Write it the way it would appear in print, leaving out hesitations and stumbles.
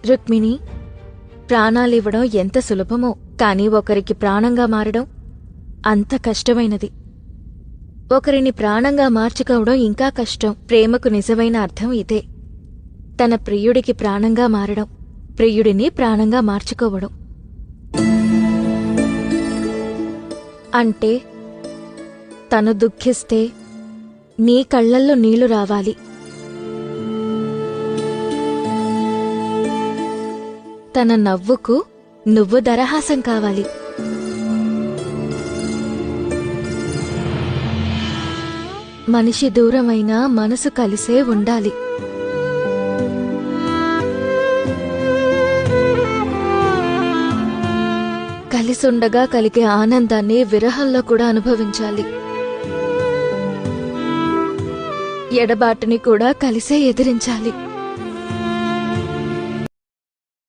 రుక్మిణి, ప్రాణాలివ్వడం ఎంత సులభమో, కాని ఒకరికి ప్రాణంగా మారడం అంత కష్టమైనది. ఒకరిని ప్రాణంగా మార్చుకోవడం ఇంకా కష్టం. ప్రేమకు నిజమైన అర్థం ఇదే. తన ప్రియుడికి ప్రాణంగా మారడం, ప్రియుడిని ప్రాణంగా మార్చుకోవడం. అంటే తను దుఃఖిస్తే నీ కళ్లల్లో నీళ్లు రావాలి, తన నవ్వుకు నువ్వు దరహాసం కావాలి. మనిషి దూరమైనా మనసు కలిసే ఉండాలి. కలిసుండగా కలిగే ఆనందాన్ని విరహంలో కూడా అనుభవించాలి. ఎడబాటుని కూడా కలిసే ఎదిరించాలి.